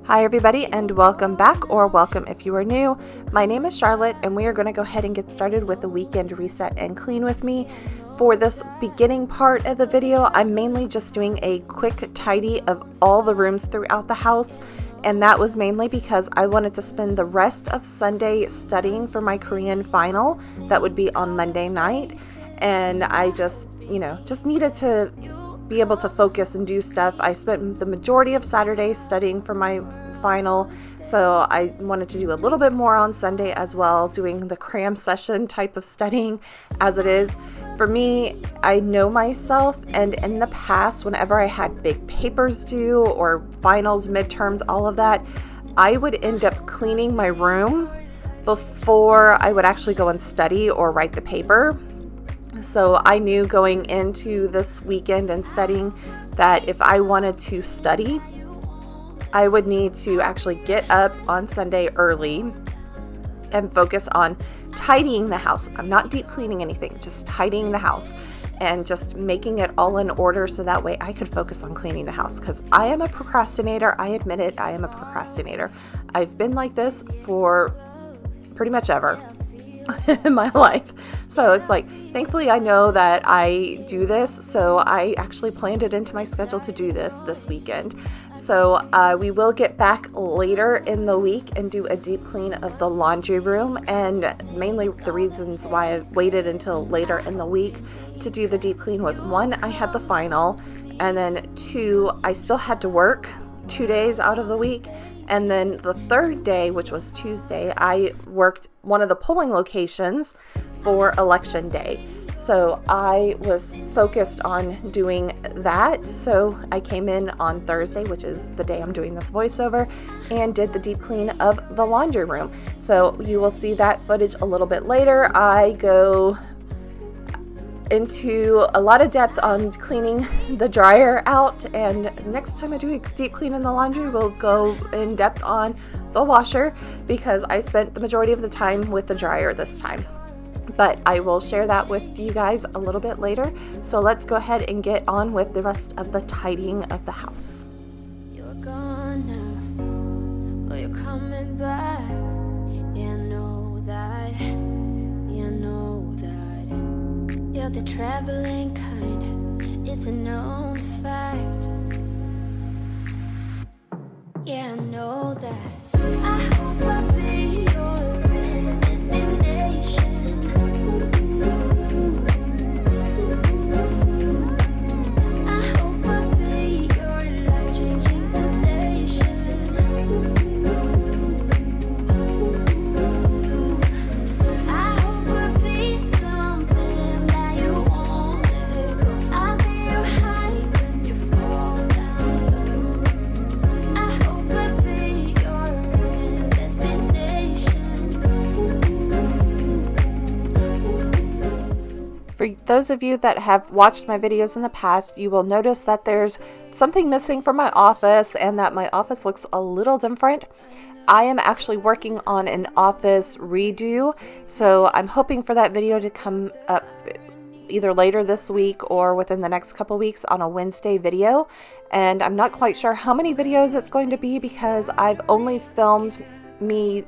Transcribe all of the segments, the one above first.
Hi everybody and welcome back, or welcome if you are new. My name is Charlotte and we are going to go ahead and get started with the weekend reset and clean with me. For this beginning part of the video, I'm mainly just doing a quick tidy of all the rooms throughout the house, and that was mainly because I wanted to spend the rest of Sunday studying for my Korean final that would be on Monday night, and I just needed to be able to focus and do stuff. I spent the majority of Saturday studying for my final, so I wanted to do a little bit more on Sunday as well, doing the cram session type of studying as it is. For me, I know myself, and in the past, whenever I had big papers due or finals, midterms, all of that, I would end up cleaning my room before I would actually go and study or write the paper. So I knew going into this weekend and studying that if I wanted to study, I would need to actually get up on Sunday early and focus on tidying the house. I'm not deep cleaning anything, just tidying the house and just making it all in order so that way I could focus on cleaning the house, because I am a procrastinator. I admit it, I am a procrastinator. I've been like this for pretty much ever in my life. So it's like, thankfully I know that I do this, so I actually planned it into my schedule to do this weekend. So we will get back later in the week and do a deep clean of the laundry room, and mainly the reasons why I waited until later in the week to do the deep clean was, one, I had the final, and then two, I still had to work 2 days out of the week. And then the third day, which was Tuesday, I worked one of the polling locations for election day. So I was focused on doing that. So I came in on Thursday, which is the day I'm doing this voiceover, and did the deep clean of the laundry room. So you will see that footage a little bit later. I go into a lot of depth on cleaning the dryer out, and next time I do a deep clean in the laundry, we'll go in depth on the washer, because I spent the majority of the time with the dryer this time. But I will share that with you guys a little bit later. So let's go ahead and get on with the rest of the tidying of the house. You're gone now, but you're coming back. Yeah, I know that. Yeah, I know that. You're the traveling kind, it's a known fact. Yeah, I know that. I hope I'll be your destination. I hope I'll be your life-changing sensation. I hope I'll be something that you won't let go. I'll be your high when you fall down low. I hope I'll be your destination. For those of you that have watched my videos in the past, you will notice that there's something missing from my office and that my office looks a little different. I am actually working on an office redo, so I'm hoping for that video to come up either later this week or within the next couple weeks on a Wednesday video. And I'm not quite sure how many videos it's going to be, because I've only filmed me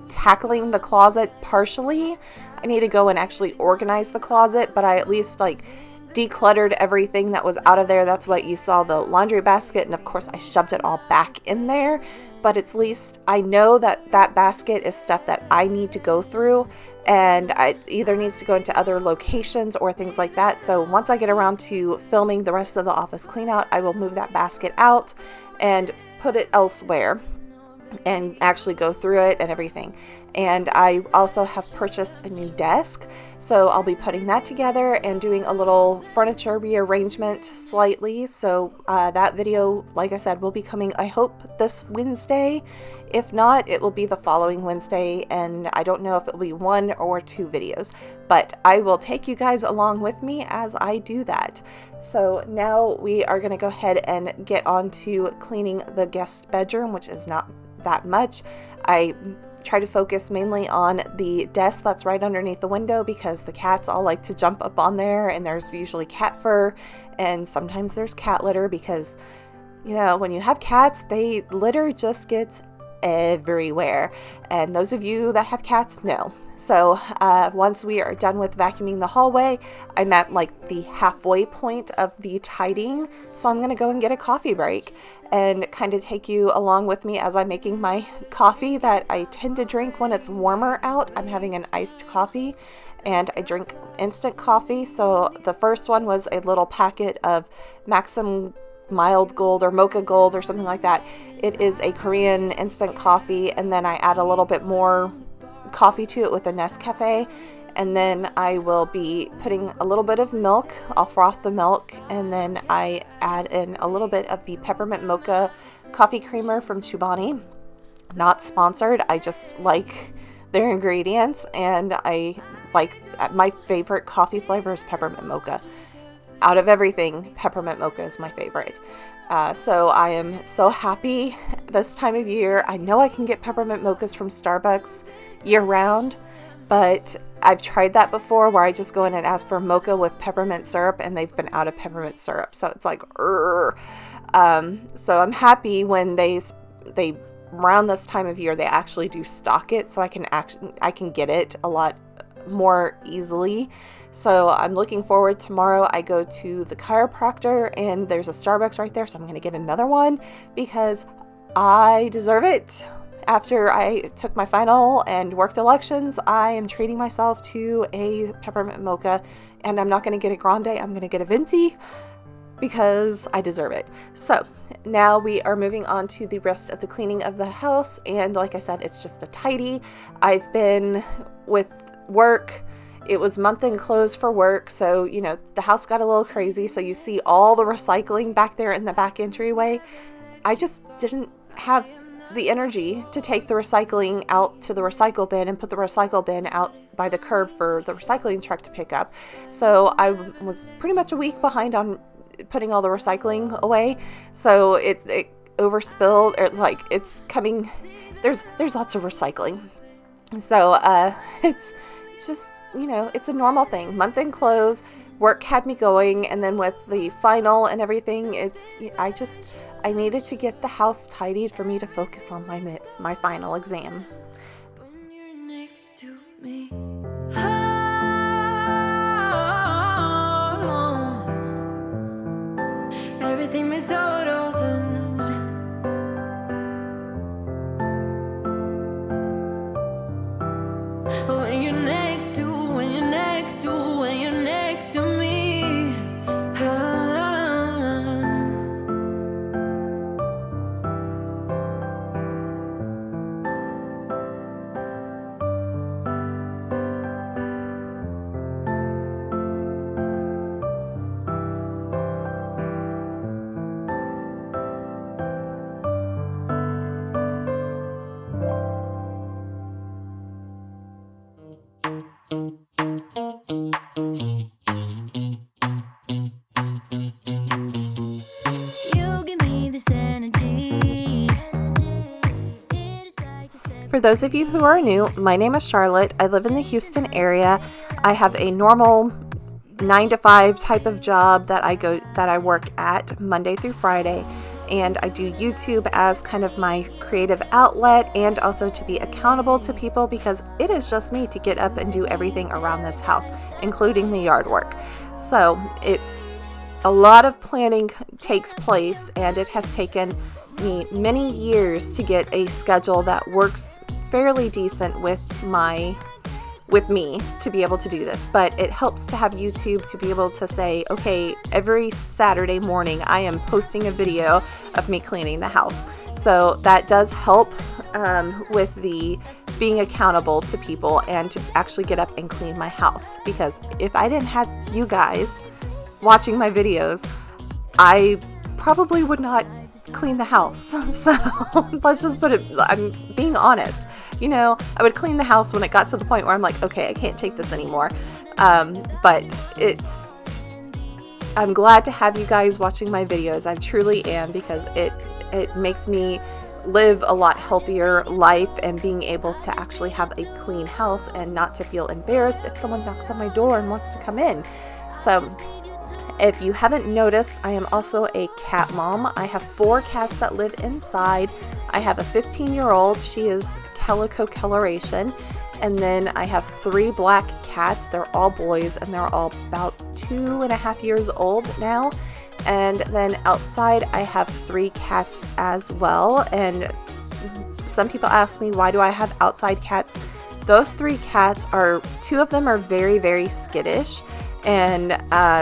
tackling the closet partially. I need to go and actually organize the closet, but I at least decluttered everything that was out of there. That's what you saw, the laundry basket, and of course I shoved it all back in there. But at least I know that that basket is stuff that I need to go through, and it either needs to go into other locations or things like that. So once I get around to filming the rest of the office clean out, I will move that basket out and put it elsewhere and actually go through it and everything. And I also have purchased a new desk, so I'll be putting that together and doing a little furniture rearrangement slightly. So that video, like I said, will be coming, I hope, this Wednesday. If not, it will be the following Wednesday, and I don't know if it will be 1 or 2 videos, but I will take you guys along with me as I do that. So now we are going to go ahead and get on to cleaning the guest bedroom, which is not that much. I try to focus mainly on the desk that's right underneath the window, because the cats all like to jump up on there, and there's usually cat fur and sometimes there's cat litter, because You know, when you have cats, litter just gets everywhere. And those of you that have cats know. So once we are done with vacuuming the hallway, I'm at like the halfway point of the tidying. So I'm going to go and get a coffee break and kind of take you along with me as I'm making my coffee that I tend to drink when it's warmer out. I'm having an iced coffee and I drink instant coffee. So the first one was a little packet of Maxim Mild Gold or Mocha Gold or something like that. It is a Korean instant coffee, and then I add a little bit more coffee to it with a Nescafe, and then I will be putting a little bit of milk. I'll froth the milk, and then I add in a little bit of the peppermint mocha coffee creamer from Chobani. Not sponsored, I just like their ingredients, and I like, my favorite coffee flavor is peppermint mocha. Out of everything, peppermint mocha is my favorite. So I am so happy this time of year. I know I can get peppermint mochas from Starbucks year round, but I've tried that before where I just go in and ask for mocha with peppermint syrup, and they've been out of peppermint syrup. So it's like, so I'm happy when they around this time of year, they actually do stock it, so I can get it a lot more easily. So I'm looking forward. Tomorrow I go to the chiropractor, and there's a Starbucks right there, so I'm going to get another one because I deserve it. After I took my final and worked elections, I am treating myself to a peppermint mocha, and I'm not going to get a grande, I'm going to get a venti because I deserve it. So now we are moving on to the rest of the cleaning of the house, and like I said, it's just a tidy. I've been with work. It was month-end close for work, so, you know, the house got a little crazy, so you see all the recycling back there in the back entryway. I just didn't have the energy to take the recycling out to the recycle bin and put the recycle bin out by the curb for the recycling truck to pick up. So I was pretty much a week behind on putting all the recycling away, so it overspilled, or like it's coming, there's lots of recycling. So it's just, you know, it's a normal thing. Month-end close, work had me going, and then with the final and everything, I needed to get the house tidied for me to focus on my final exam. When you're next to me. Everything makes total sense. When you're next to me. You give me this energy. For those of you who are new, my name is Charlotte. I live in the Houston area. I have a normal 9-to-5 type of job that I work at Monday through Friday, and I do YouTube as kind of my creative outlet and also to be accountable to people because it is just me to get up and do everything around this house, including the yard work. So it's a lot of planning takes place, and it has taken me many years to get a schedule that works fairly decent with me to be able to do this. But it helps to have YouTube to be able to say, okay, every Saturday morning I am posting a video of me cleaning the house. So that does help with the being accountable to people and to actually get up and clean my house, because if I didn't have you guys watching my videos, I probably would not clean the house. So let's just put it, I'm being honest. You know, I would clean the house when it got to the point where I'm like, okay, I can't take this anymore. But I'm glad to have you guys watching my videos. I truly am, because it makes me live a lot healthier life, and being able to actually have a clean house and not to feel embarrassed if someone knocks on my door and wants to come in. So If you haven't noticed, I am also a cat mom. I have 4 cats that live inside. I have a 15-year-old. She is calico coloration. And then I have 3 black cats. They're all boys and they're all about 2.5 years old now. And then outside I have 3 cats as well. And some people ask me, why do I have outside cats? Those 3 cats are, 2 of them are very, very skittish. And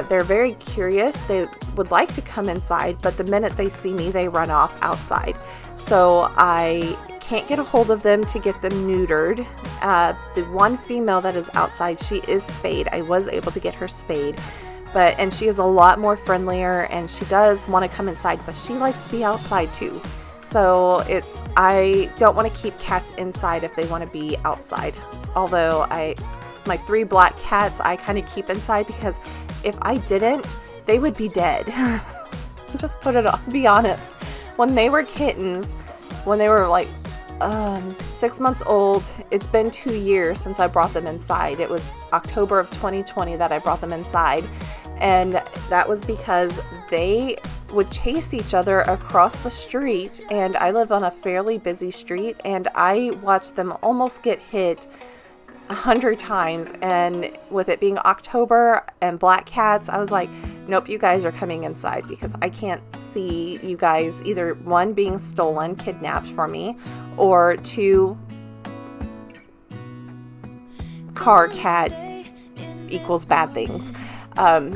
they're very curious. They would like to come inside, but the minute they see me, they run off outside. So I can't get a hold of them to get them neutered. The one female that is outside, she is spayed. I was able to get her spayed, and she is a lot more friendlier, and she does want to come inside, but she likes to be outside too. So I don't want to keep cats inside if they want to be outside. Although my 3 black cats I kind of keep inside, because if I didn't, they would be dead. Just be honest. When they were kittens, when they were like 6 months old, it's been 2 years since I brought them inside. It was October of 2020 that I brought them inside. And that was because they would chase each other across the street. And I live on a fairly busy street, and I watched them almost get hit 100 times. And with it being October and black cats, I was like, nope, you guys are coming inside, because I can't see you guys either, 1, being stolen, kidnapped from me, or 2, car cat equals bad things.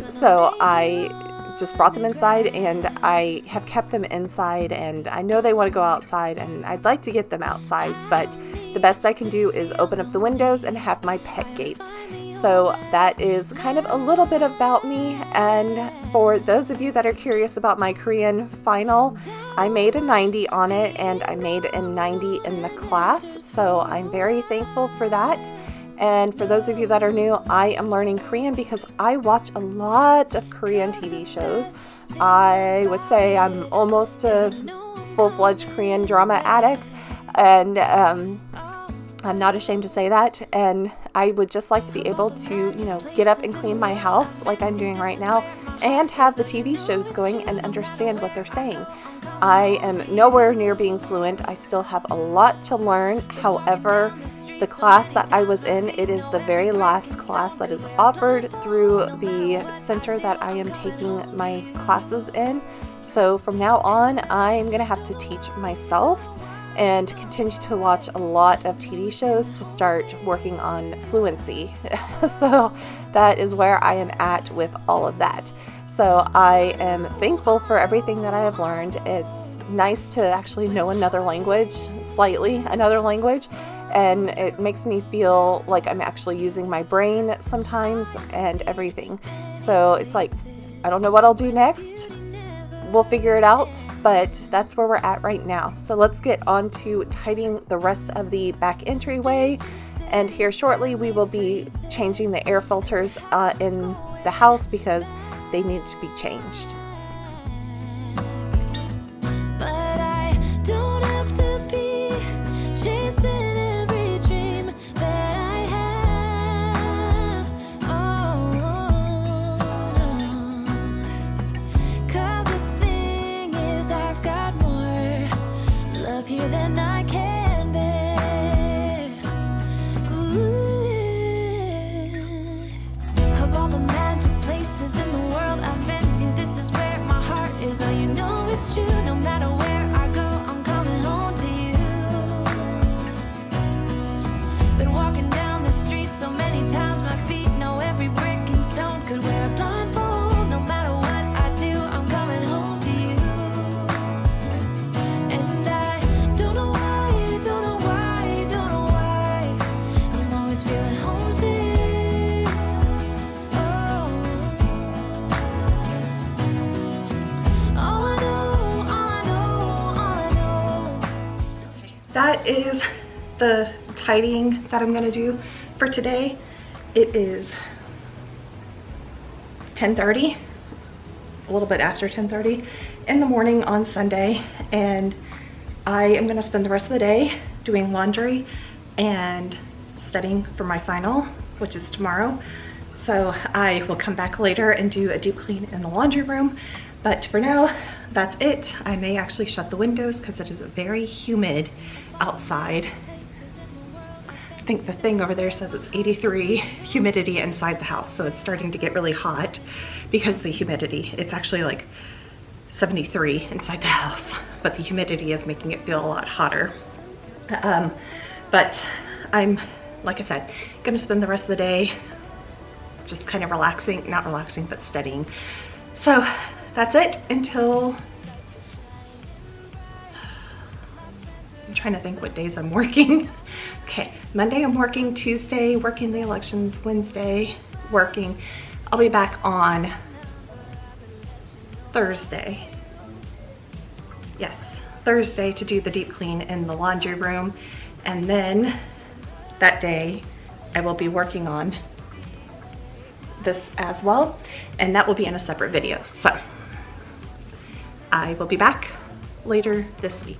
So I just brought them inside, and I have kept them inside, and I know they want to go outside, and I'd like to get them outside, but the best I can do is open up the windows and have my pet gates. So that is kind of a little bit about me. And for those of you that are curious about my Korean final, I made a 90 on it, and I made a 90 in the class. So I'm very thankful for that. And for those of you that are new, I am learning Korean because I watch a lot of Korean TV shows. I would say I'm almost a full-fledged Korean drama addict, and I'm not ashamed to say that. And I would just like to be able to, get up and clean my house like I'm doing right now, and have the TV shows going and understand what they're saying. I am nowhere near being fluent. I still have a lot to learn. However, the class that I was in, it is the very last class that is offered through the center that I am taking my classes in. So from now on, I am going to have to teach myself and continue to watch a lot of TV shows to start working on fluency. So that is where I am at with all of that. So I am thankful for everything that I have learned. It's nice to actually know another language, slightly another language, and it makes me feel like I'm actually using my brain sometimes and everything. So it's like, I don't know what I'll do next. We'll figure it out, but that's where we're at right now. So let's get on to tidying the rest of the back entryway. And here shortly, we will be changing the air filters in the house because they need to be changed. But I don't have to be chasing every dream that I have. Oh, 'cause the thing is, I've got more love here than I can bear. Ooh. Of all the magic places in the world I've been to, this is where my heart is. Oh, you know it's true. No matter where I go, I'm coming home to you. Been walking down the street so many times, my feet know every brick and stone. Could wear a blindfold. No matter what I do, I'm coming home to you. And I don't know why, don't know why, don't know why I'm always feeling homesick. Oh. All I know That is the tidying that I'm gonna do for today. It is 10:30, a little bit after 10:30 in the morning on Sunday, and I am gonna spend the rest of the day doing laundry and studying for my final, which is tomorrow. So I will come back later and do a deep clean in the laundry room. But for now, that's it. I may actually shut the windows because it is very humid outside. I think the thing over there says it's 83 humidity inside the house. So it's starting to get really hot because of the humidity. It's actually like 73 inside the house, but the humidity is making it feel a lot hotter. But I'm, like I said, gonna spend the rest of the day just kind of relaxing, not relaxing, but studying. So that's it until, I'm trying to think what days I'm working. Okay, Monday I'm working, Tuesday working the elections, Wednesday working. I'll be back on Thursday. Yes, Thursday to do the deep clean in the laundry room. And then that day I will be working on this as well, and that will be in a separate video. So I will be back later this week.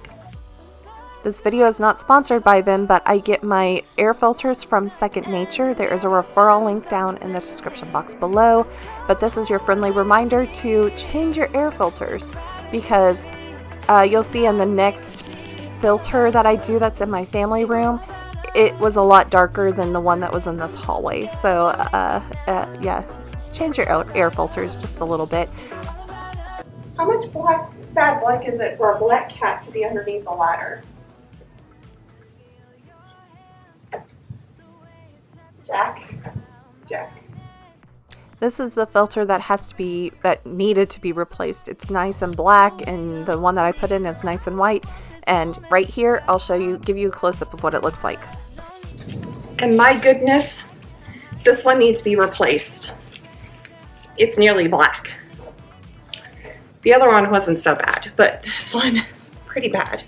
This video is not sponsored by them, but I get my air filters from Second Nature. There is a referral link down in the description box below, but this is your friendly reminder to change your air filters, because you'll see in the next filter that I do that's in my family room, it was a lot darker than the one that was in this hallway. So yeah, change your air filters just a little bit. How much bad black is it for a black cat to be underneath the ladder? Jack. This is the filter that needed to be replaced. It's nice and black, and the one that I put in is nice and white. And right here, I'll give you a close-up of what it looks like. And my goodness, this one needs to be replaced. It's nearly black. The other one wasn't so bad, but this one, pretty bad.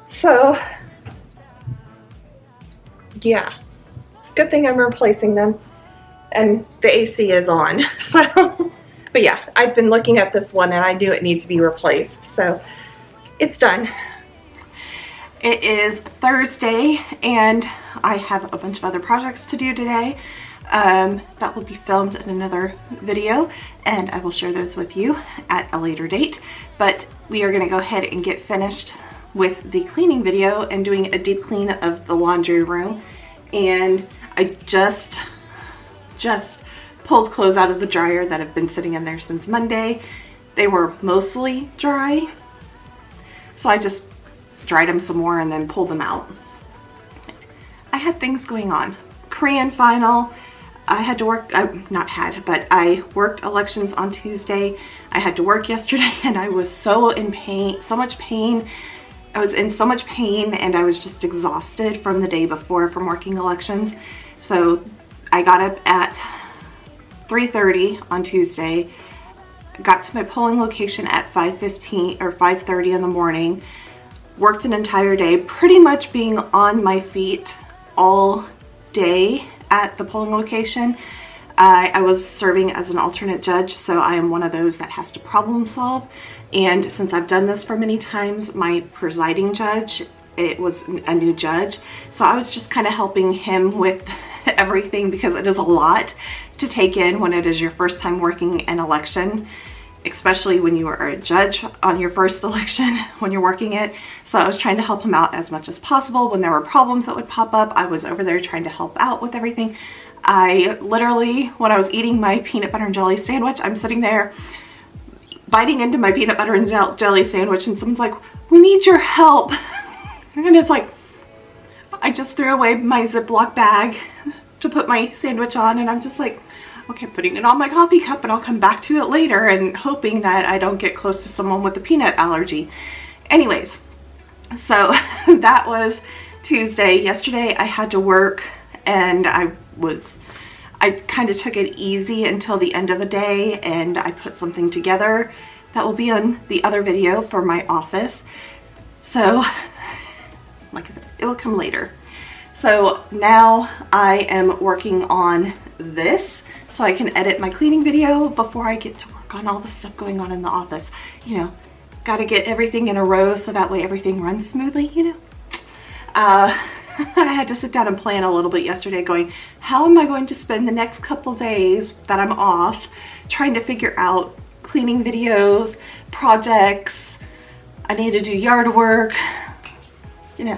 So, yeah, good thing I'm replacing them. And the AC is on, so, but yeah, I've been looking at this one and I knew it needs to be replaced, so it's done. It is Thursday and I have a bunch of other projects to do today. That will be filmed in another video and I will share those with you at a later date, but we are going to go ahead and get finished with the cleaning video and doing a deep clean of the laundry room. And I just pulled clothes out of the dryer that have been sitting in there since Monday. They were mostly dry, so I just dried them some more and then pulled them out. I had things going on. Korean final, I had to work, I worked elections on Tuesday. I had to work yesterday and I was so in pain, so much pain. I was in so much pain and I was just exhausted from the day before from working elections. So I got up at 3:30 on Tuesday, got to my polling location at 5:15 or 5:30 in the morning, worked an entire day, pretty much being on my feet all day at the polling location. I was serving as an alternate judge, so I am one of those that has to problem solve. And since I've done this for many times, my presiding judge, it was a new judge. So I was just kind of helping him with everything because it is a lot to take in when it is your first time working an election, especially when you are a judge on your first election when you're working it. So I was trying to help him out as much as possible. When there were problems that would pop up, I was over there trying to help out with everything. I literally, when I was eating my peanut butter and jelly sandwich, I'm sitting there biting into my peanut butter and jelly sandwich and someone's like, "We need your help." And it's like, I just threw away my Ziploc bag to put my sandwich on and I'm just like, okay, putting it on my coffee cup and I'll come back to it later and hoping that I don't get close to someone with a peanut allergy. Anyways, so that was Tuesday. Yesterday I had to work and I kind of took it easy until the end of the day and I put something together that will be on the other video for my office. So, like I said, it will come later. So now I am working on this so I can edit my cleaning video before I get to work on all the stuff going on in the office. You know, got to get everything in a row so that way everything runs smoothly, you know. I had to sit down and plan a little bit yesterday going, how am I going to spend the next couple days that I'm off trying to figure out cleaning videos, projects, I need to do yard work, you know.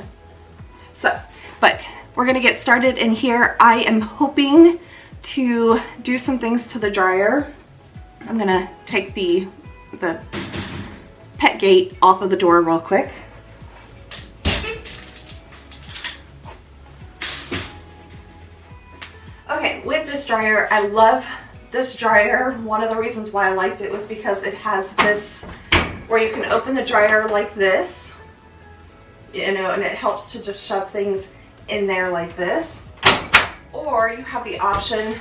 So, but we're gonna get started in here. I am hoping to do some things to the dryer. I'm gonna take the pet gate off of the door real quick. Okay, with this dryer, I love this dryer. One of the reasons why I liked it was because it has this where you can open the dryer like this, you know, and it helps to just shove things in there like this. Or you have the option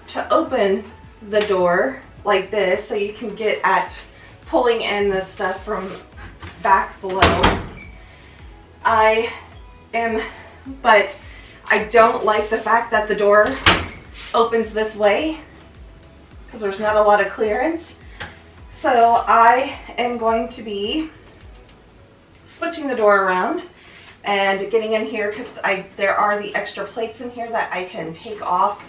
to open the door like this so you can get at pulling in the stuff from back below. But I don't like the fact that the door opens this way because there's not a lot of clearance. So I am going to be switching the door around and getting in here because there are the extra plates in here that I can take off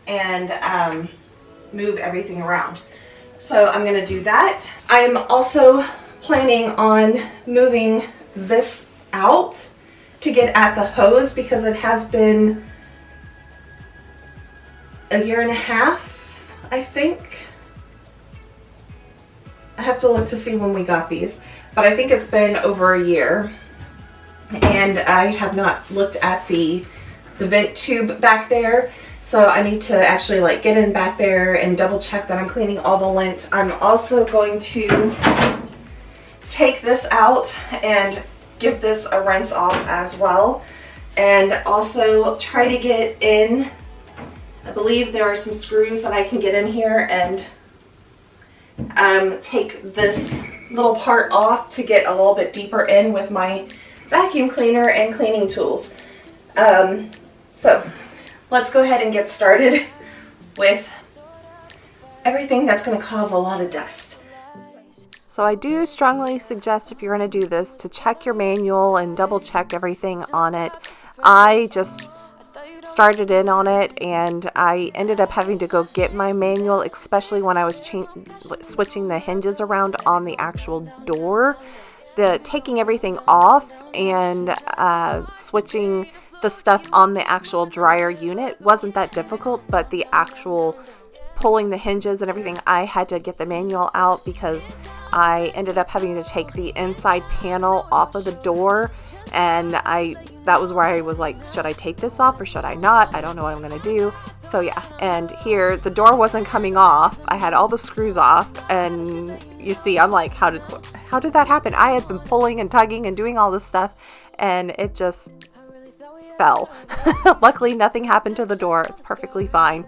and move everything around. So I'm going to do that. I'm also planning on moving this out to get at the hose because it has been a year and a half, I think. I have to look to see when we got these, but I think it's been over a year. And I have not looked at the vent tube back there, so I need to actually like get in back there and double check that I'm cleaning all the lint. I'm also going to take this out and give this a rinse off as well, and also try to get in. I believe there are some screws that I can get in here and take this little part off to get a little bit deeper in with my vacuum cleaner and cleaning tools. So let's go ahead and get started with everything that's going to cause a lot of dust. So I do strongly suggest, if you're going to do this, to check your manual and double check everything on it. I just started in on it and I ended up having to go get my manual, especially when I was switching the hinges around on the actual door. Taking everything off and switching the stuff on the actual dryer unit wasn't that difficult, but the actual pulling the hinges and everything, I had to get the manual out because I ended up having to take the inside panel off of the door, and that was where I was like, should I take this off or should I not? I don't know what I'm gonna do. So yeah, and here the door wasn't coming off. I had all the screws off, and you see, I'm like, how did that happen? I had been pulling and tugging and doing all this stuff, and it just fell. Luckily, nothing happened to the door. It's perfectly fine.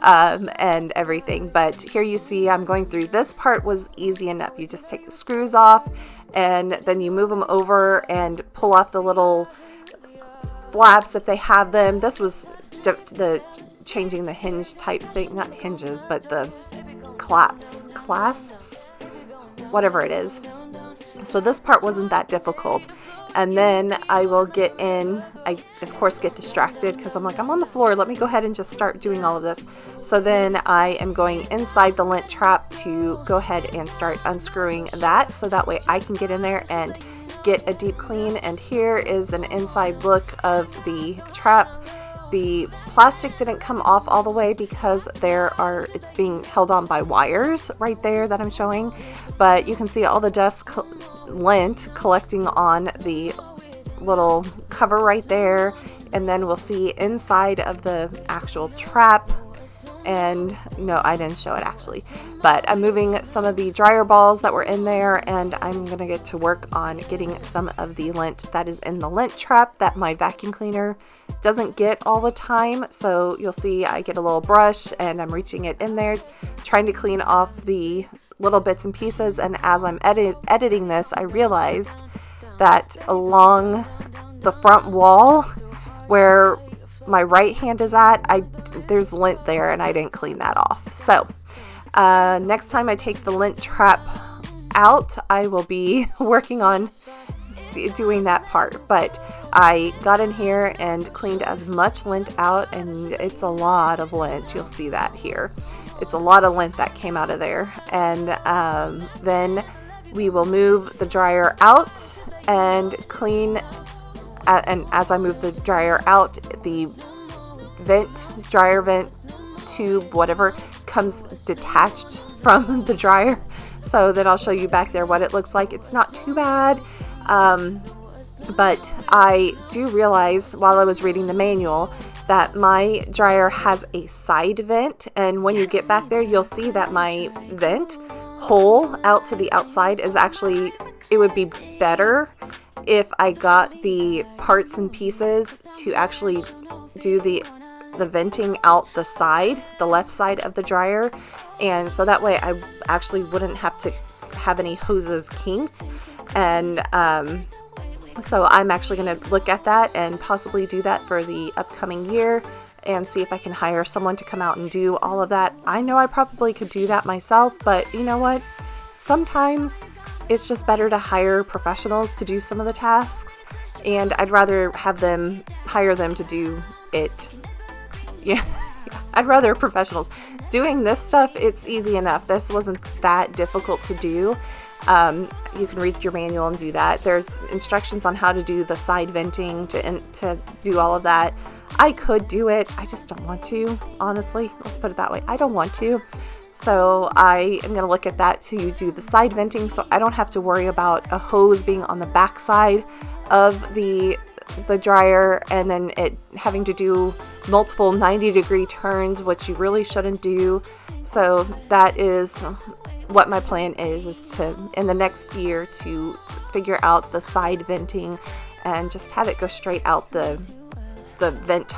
And everything, but here you see I'm going through. This part was easy enough. You just take the screws off and then you move them over and pull off the little flaps if they have them. This was the changing the hinge type thing, not hinges, but the clasps, whatever it is. So this part wasn't that difficult. And then I will get in. I, of course, get distracted because I'm like, I'm on the floor. Let me go ahead and just start doing all of this. So then I am going inside the lint trap to go ahead and start unscrewing that, so that way I can get in there and get a deep clean. And here is an inside look of the trap. The plastic didn't come off all the way because it's being held on by wires right there that I'm showing, but you can see all the dust lint collecting on the little cover right there, and then we'll see inside of the actual trap. And no, I didn't show it actually, but I'm moving some of the dryer balls that were in there, and I'm gonna get to work on getting some of the lint that is in the lint trap that my vacuum cleaner doesn't get all the time. So you'll see I get a little brush and I'm reaching it in there, trying to clean off the little bits and pieces. And as I'm editing this, I realized that along the front wall where my right hand is at, there's lint there and I didn't clean that off. So next time I take the lint trap out, I will be working on doing that part. But I got in here and cleaned as much lint out, and it's a lot of lint. You'll see that here. It's a lot of lint that came out of there. And then we will move the dryer out and clean. And as I move the dryer out, the dryer vent tube, whatever, comes detached from the dryer. So then I'll show you back there what it looks like. It's not too bad. But I do realize while I was reading the manual that my dryer has a side vent, and when you get back there, you'll see that my vent hole out to the outside is actually, it would be better if I got the parts and pieces to actually do the venting out the side, the left side of the dryer, and so that way I actually wouldn't have to have any hoses kinked. And so I'm actually going to look at that and possibly do that for the upcoming year and see if I can hire someone to come out and do all of that. I know I probably could do that myself, but you know what? Sometimes it's just better to hire professionals to do some of the tasks, and I'd rather hire them to do it. Yeah, I'd rather professionals. Doing this stuff, it's easy enough. This wasn't that difficult to do. You can read your manual and do that. There's instructions on how to do the side venting to do all of that. I could do it. I just don't want to, honestly. Let's put it that way. I don't want to. So I am going to look at that to do the side venting, so I don't have to worry about a hose being on the back side of the dryer and then it having to do multiple 90-degree turns, which you really shouldn't do. So that is what my plan is to, in the next year, to figure out the side venting and just have it go straight out the vent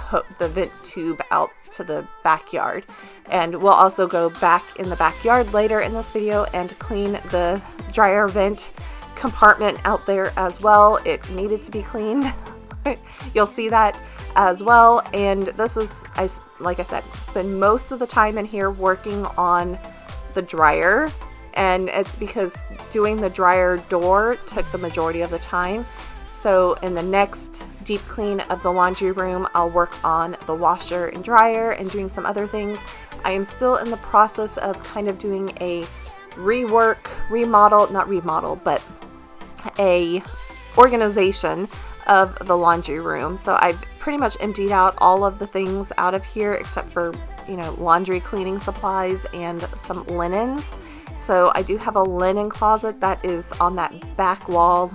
tube out to the backyard. And we'll also go back in the backyard later in this video and clean the dryer vent compartment out there as well. It needed to be cleaned. You'll see that as well. And this is, like I said, spend most of the time in here working on the dryer, and it's because doing the dryer door took the majority of the time. So in the next deep clean of the laundry room, I'll work on the washer and dryer and doing some other things. I am still in the process of kind of doing a but a organization of the laundry room. So I've pretty much emptied out all of the things out of here except for, laundry cleaning supplies and some linens. So I do have a linen closet that is on that back wall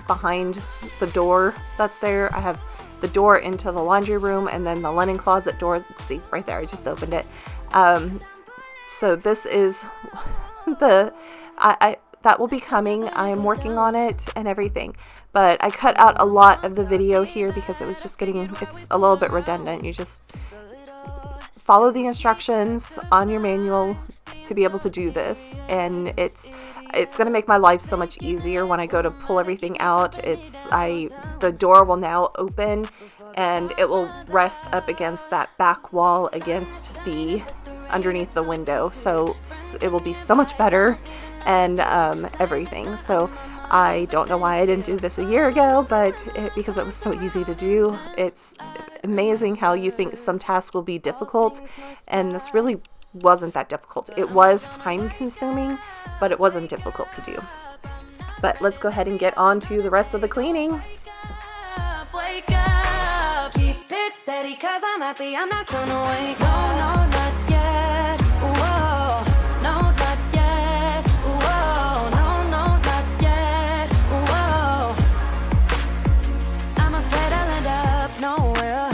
behind the door that's there. I have the door into the laundry room and then the linen closet door. See right there, I just opened it. So this is that will be coming. I am working on it and everything, but I cut out a lot of the video here because it was just it's a little bit redundant. You just follow the instructions on your manual to be able to do this, and it's going to make my life so much easier when I go to pull everything out. The door will now open and it will rest up against that back wall underneath the window, so it will be so much better and everything. So I don't know why I didn't do this a year ago, but because it was so easy to do. It's amazing how you think some tasks will be difficult, and this really wasn't that difficult. It was time consuming, but it wasn't difficult to do. But let's go ahead and get on to the rest of the cleaning. Wake up, keep it steady, 'cause I'm happy, I'm not gonna wake up. No, not yet. Whoa, no, not yet. Whoa, no, not yet. Whoa, I'm afraid I'll end up nowhere.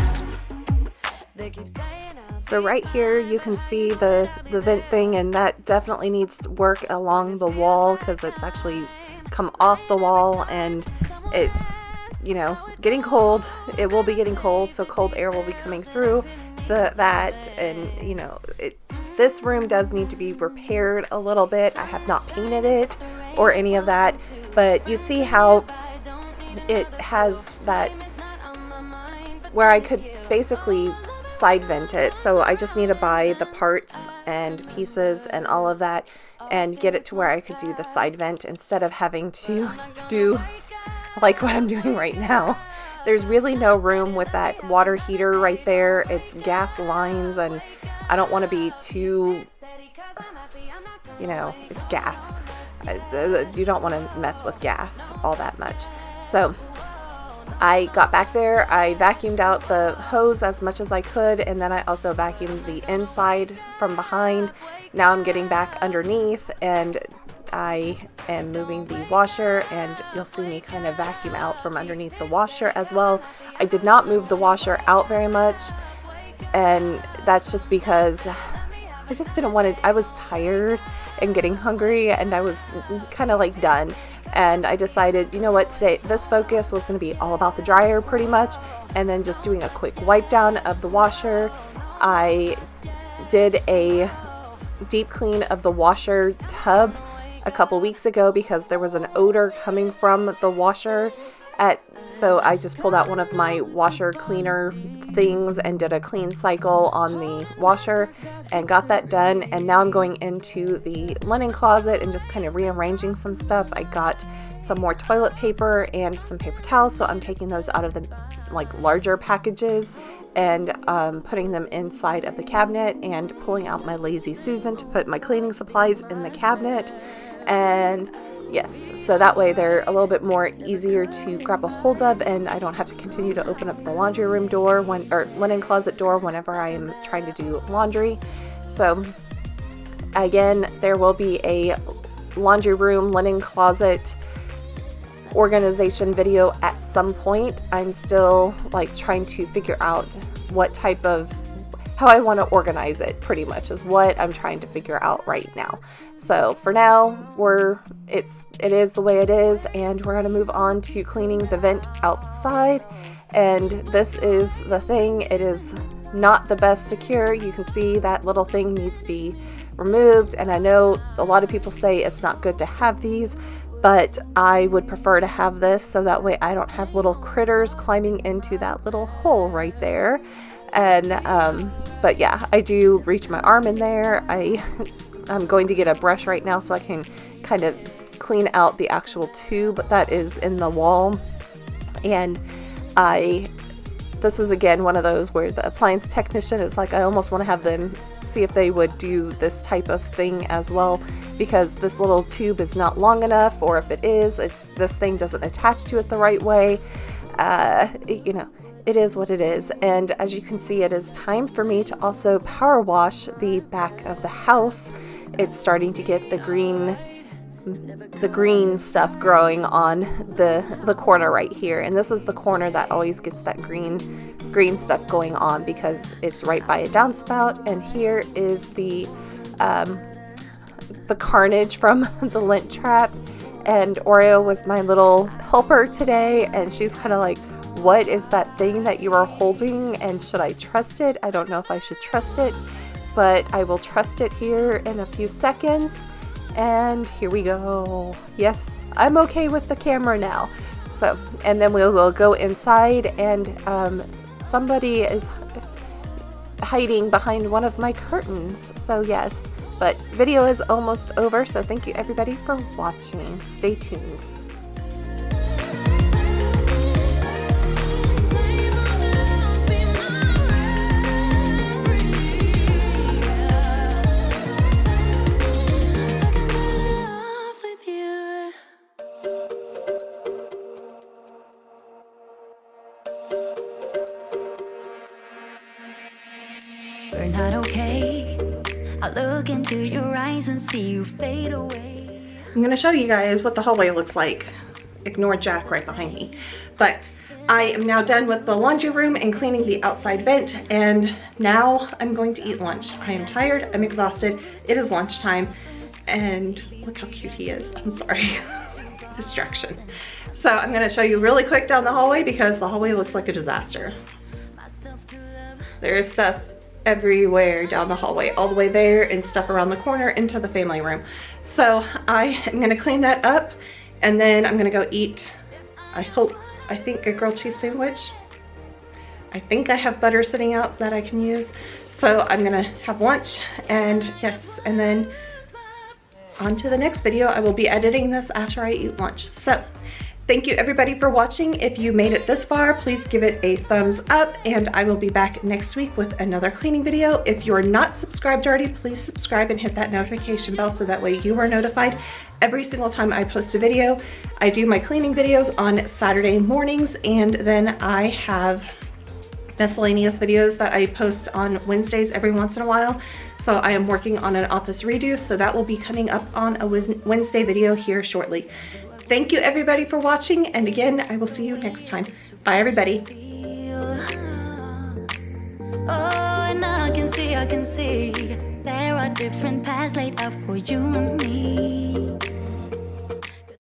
They keep saying So right here you can see the vent thing, and that definitely needs to work along the wall because it's actually come off the wall, and it's getting cold. It will be getting cold, so cold air will be coming through that, and this room does need to be repaired a little bit. I have not painted it or any of that, but you see how it has that where I could basically side vent it. So I just need to buy the parts and pieces and all of that and get it to where I could do the side vent instead of having to do, like what I'm doing right now. There's really no room with that water heater right there. It's gas lines, and I don't want to be too, you know, it's gas. You don't want to mess with gas all that much. So I got back there, I vacuumed out the hose as much as I could, and then I also vacuumed the inside from behind. Now I'm getting back underneath, and I am moving the washer, and you'll see me kind of vacuum out from underneath the washer as well. I did not move the washer out very much, and that's just because I just didn't want to. I was tired and getting hungry, and I was kind of like done. And I decided, you know what, today this focus was going to be all about the dryer pretty much, and then just doing a quick wipe down of the washer. I did a deep clean of the washer tub a couple weeks ago because there was an odor coming from the washer. So I just pulled out one of my washer cleaner things and did a clean cycle on the washer and got that done. And now I'm going into the linen closet and just kind of rearranging some stuff. I got some more toilet paper and some paper towels, so I'm taking those out of the like larger packages and putting them inside of the cabinet, and pulling out my Lazy Susan to put my cleaning supplies in the cabinet. And yes, so that way they're a little bit more easier to grab a hold of, and I don't have to continue to open up the laundry room door or linen closet door whenever I am trying to do laundry. So again, there will be a laundry room, linen closet organization video at some point. I'm still like trying to figure out how I want to organize it, pretty much is what I'm trying to figure out right now. So for now, it is the way it is, and we're going to move on to cleaning the vent outside. And this is the thing. It is not the best secure. You can see that little thing needs to be removed, and I know a lot of people say it's not good to have these, but I would prefer to have this so that way I don't have little critters climbing into that little hole right there. And but yeah, I do reach my arm in there. I'm going to get a brush right now so I can kind of clean out the actual tube that is in the wall. And this is again one of those where the appliance technician is like, I almost want to have them see if they would do this type of thing as well, because this little tube is not long enough, or if it is, this thing doesn't attach to it the right way. You know, it is what it is. And as you can see, it is time for me to also power wash the back of the house. It's starting to get the green stuff growing on the corner right here, and this is the corner that always gets that green stuff going on because it's right by a downspout. And here is the carnage from the lint trap, and Oreo was my little helper today, and she's kind of like, what is that thing that you are holding, and should I trust it? I don't know if I should trust it, but I will trust it here in a few seconds. And here we go. Yes, I'm okay with the camera now. So, and then we'll go inside, and somebody is hiding behind one of my curtains. So yes, but video is almost over. So thank you everybody for watching. Stay tuned. We're not okay. I look into your eyes and see you fade away. I'm going to show you guys what the hallway looks like. Ignore Jack right behind me. But I am now done with the laundry room and cleaning the outside vent, and now I'm going to eat lunch. I am tired, I'm exhausted, it is lunchtime, and look how cute he is. I'm sorry. Distraction. So I'm going to show you really quick down the hallway because the hallway looks like a disaster. There is stuff everywhere down the hallway, all the way there, and stuff around the corner into the family room. So I am going to clean that up, and then I'm going to go eat, I think a grilled cheese sandwich. I think I have butter sitting out that I can use. So I'm going to have lunch, and yes, and then on to the next video. I will be editing this after I eat lunch. So Thank you everybody for watching. If you made it this far, please give it a thumbs up, and I will be back next week with another cleaning video. If you're not subscribed already, please subscribe and hit that notification bell so that way you are notified every single time I post a video. I do my cleaning videos on Saturday mornings, and then I have miscellaneous videos that I post on Wednesdays every once in a while. So I am working on an office redo, so that will be coming up on a Wednesday video here shortly. Thank you everybody for watching, and again, I will see you next time. Bye everybody. Oh, and I can see there are different paths laid out for you and me.